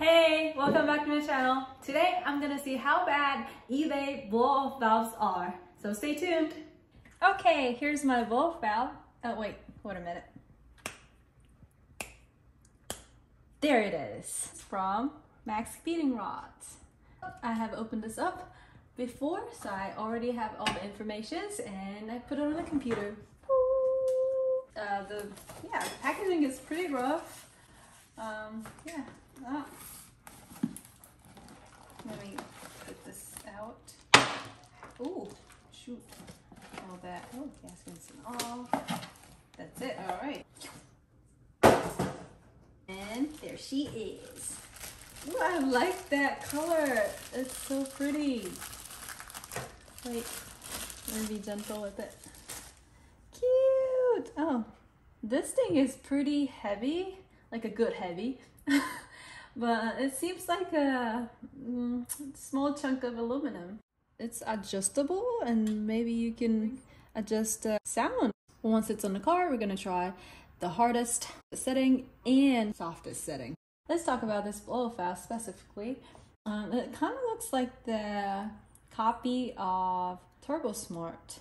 Hey, welcome back to my channel. Today I'm gonna see how bad eBay blow-off valves are, so stay tuned. Okay, here's my blow-off valve. Oh wait a minute. There it is. It's from Mazdaspeed rods. I have opened this up before, so I already have all the information and I put it on the computer. The packaging is pretty rough. Let me put this out. Ooh, shoot. All that. Oh, gaskets and all. That's it. All right. And there she is. Ooh, I like that color. It's so pretty. Wait, let me be gentle with it. Cute. Oh, this thing is pretty heavy, like a good heavy. But it seems like a small chunk of aluminum. It's adjustable and maybe you can adjust sound. Once it's on the car, we're gonna try the hardest setting and softest setting. Let's talk about this blow-off valve specifically. It kind of looks like the copy of Turbosmart.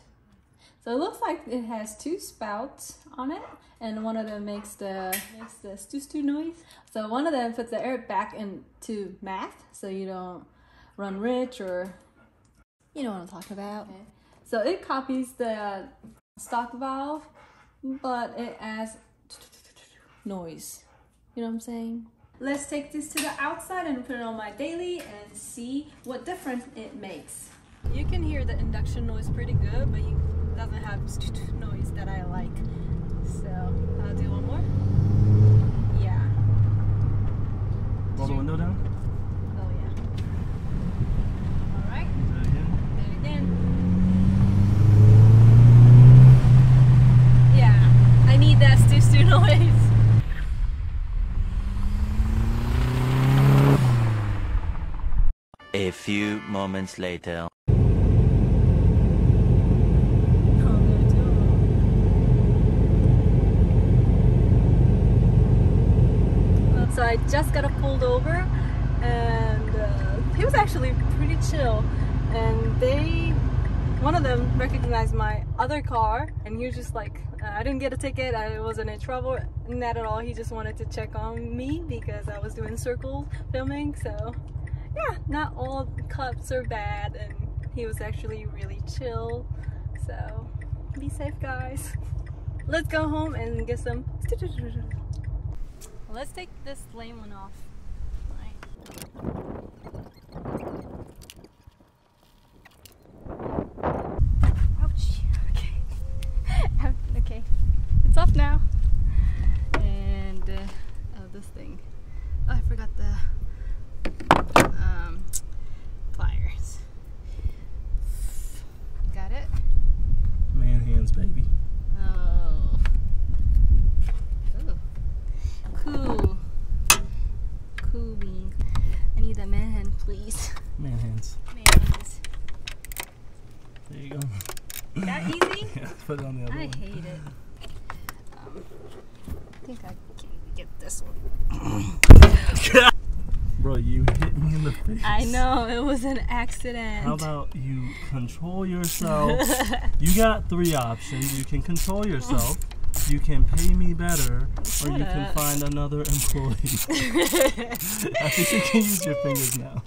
So it looks like it has two spouts on it, and one of them makes the stoo noise. So one of them puts the air back into math, so you don't run rich, or you know what I'm talking about. Okay. So it copies the stock valve, but it adds noise. You know what I'm saying? Let's take this to the outside and put it on my daily and see what difference it makes. You can hear the induction noise pretty good, but it doesn't have noise that I like. So I'll do one more. Yeah. Roll the window down? Oh yeah. Alright. Do it again. Do it again. Yeah. I need that stoo noise. A few moments later. So I just got pulled over, and he was actually pretty chill, and one of them recognized my other car, and he was just like, I didn't get a ticket, I wasn't in trouble, not at all. He just wanted to check on me because I was doing circle filming. So yeah, not all cops are bad, and he was actually really chill. So be safe, guys. Let's go home and get some. Let's take this lame one off. Ouch. Okay. Okay. It's off now. And this thing. Oh, I forgot the pliers. Got it? Man hands, baby. Oh. Ooh. Cool. Cool bean. I need that man hand, please. Man hands. Man hands. There you go. That easy? Yeah, put it on the other one. I hate it. I think I can get this one. Bro, you hit me in the face. I know, it was an accident. How about you control yourself? You got three options. You can control yourself, you can pay me better, or you can find another employee. I think you can use your fingers now.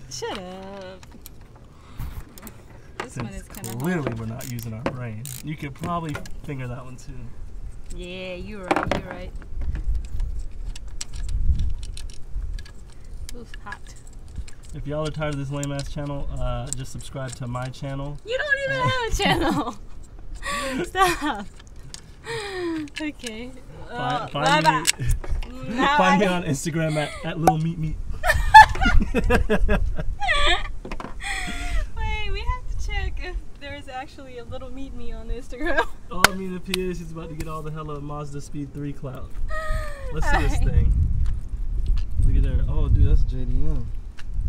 Shut up. This one is kind of clearly we're not using our brain. You could probably finger that one too. Yeah, you're right, you're right. Ooh, hot. If y'all are tired of this lame ass channel, just subscribe to my channel. You don't even have a channel. Stop. Okay. Find me on Instagram at Lil Meat Meat. Wait, we have to check if there's actually a little meat me on Instagram. Oh, I mean, if he is, he's about to get all the hella Mazdaspeed 3 clout. Let's see this thing. Look at there. Oh, dude, that's JDM.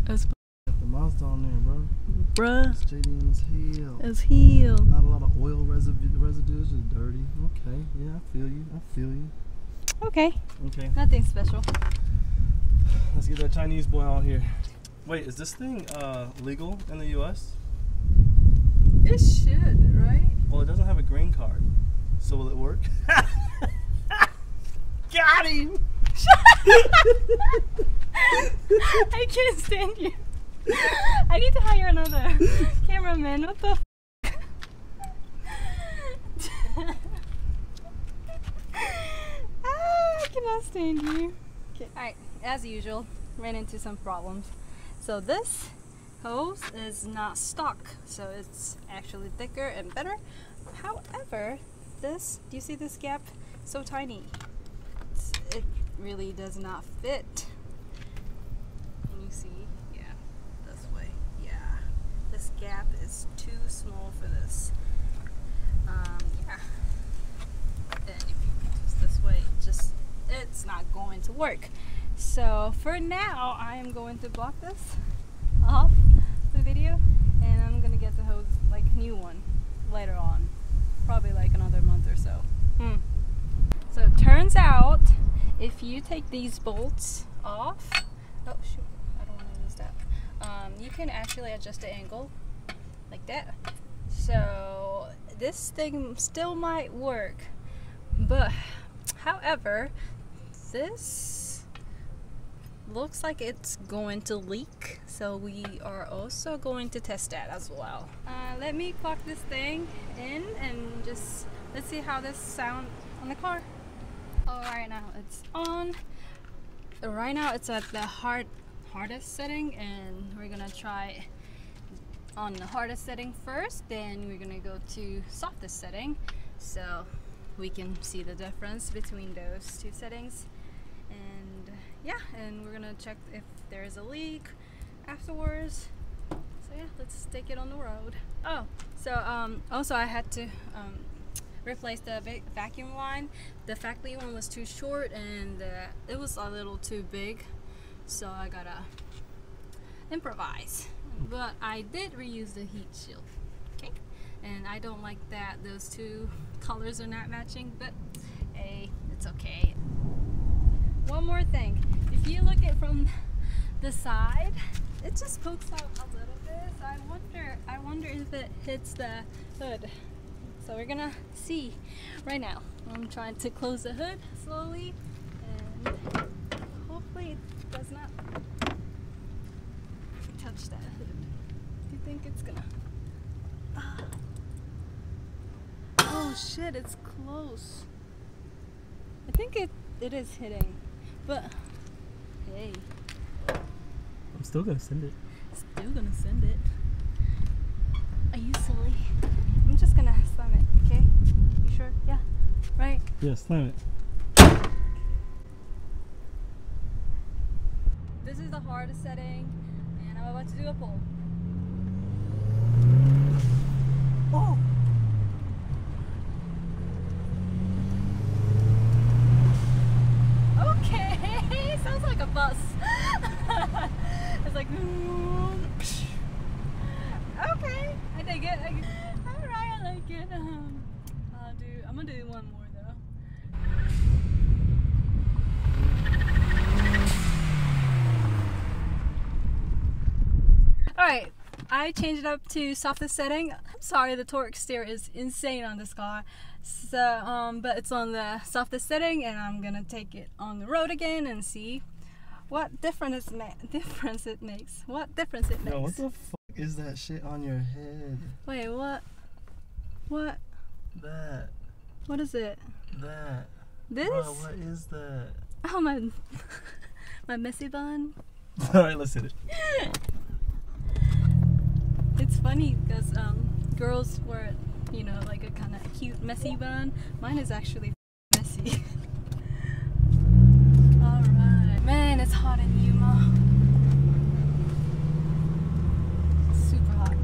That's got the Mazda on there, bro. Bruh. It's JDM as hell. As hell. Not a lot of oil residues, just dirty. Okay, yeah, I feel you. Okay. Okay. Nothing special. a Chinese boy out here. Wait, is this thing legal in the U.S.? It should, right? Well, it doesn't have a green card, so will it work? Got him! I can't stand you. I need to hire another cameraman. What the f? I cannot stand you. Okay. Alright, as usual, ran into some problems. So this hose is not stock, so it's actually thicker and better. However, this, do you see this gap? So tiny. It really does not fit. Can you see? Yeah, this way. Yeah, this gap is too small for this. Yeah. And if you put this way, it's not going to work. So for now, I am going to block this off the video, and I'm gonna get the hose, like new one, later on, probably like another month or so. So it turns out, if you take these bolts off, oh shoot, I don't want to use that. You can actually adjust the angle like that. So this thing still might work, but however, this looks like it's going to leak, so we are also going to test that as well. Let me plug this thing in and just let's see how this sounds on the car. Alright, now it's on. Right now it's at the hardest setting, and we're gonna try on the hardest setting first, then we're gonna go to softest setting so we can see the difference between those two settings. And yeah, and we're gonna check if there's a leak afterwards. So yeah, let's take it on the road. Oh, so also I had to replace the vacuum line. The factory one was too short, and it was a little too big, so I gotta improvise. But I did reuse the heat shield, okay? And I don't like that those two colors are not matching, but hey, it's okay. One more thing, if you look at from the side, it just pokes out a little bit, so I wonder if it hits the hood. So we're gonna see right now. I'm trying to close the hood slowly, and hopefully it does not touch that hood. Do you think it's gonna? Oh shit, it's close. I think it is hitting, but hey. I'm still gonna send it. Still gonna send it. Are you silly? I'm just gonna slam it, okay? You sure? Yeah? Right? Yeah, slam it. This is the hardest setting, and I'm about to do a pull. Oh! Okay! Sounds like a bus. It's like... Okay! I dig it. Alright, I like it. I'm gonna do one more though. Alright, I changed it up to softest setting. I'm sorry, the torque steer is insane on this car. So, but it's on the softest setting, and I'm gonna take it on the road again and see what difference it makes. What difference it makes. Yo, what the fuck is that shit on your head? Wait, what? What? That. What is it? That. This? Bro, what is that? Oh, my messy bun. Alright, let's hit it. It's funny because girls wear, you know, like a kind of cute messy bun. Mine is actually messy. Alright. Man, it's hot in Yuma. Super hot.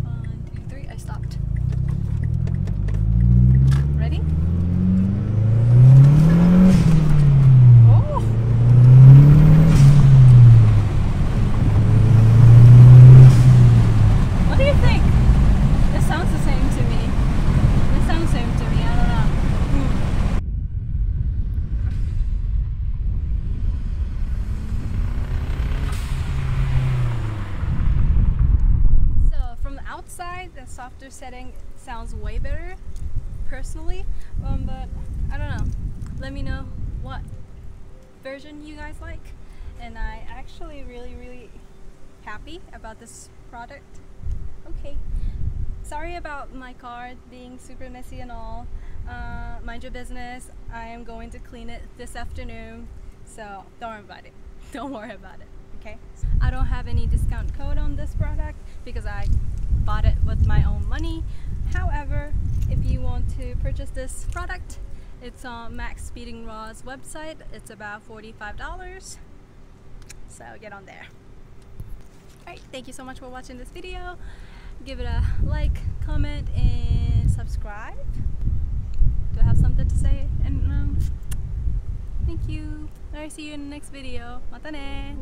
1, 2, 3. I stopped. Ready? Oh! What do you think? It sounds the same to me. It sounds the same softer setting sounds way better personally, but I don't know. Let me know what version you guys like, and I actually really happy about this product. Okay, sorry about my car being super messy and all. Mind your business. I am going to clean it this afternoon, so don't worry about it. Don't worry about it, okay? I don't have any discount code on this product because I bought it with my own money. However, if you want to purchase this product, it's on Max Speeding Raw's website. It's about $45, so get on there. Alright, thank you so much for watching this video. Give it a like, comment, and subscribe. Do I have something to say? And thank you. Alright, see you in the next video. Mata ne!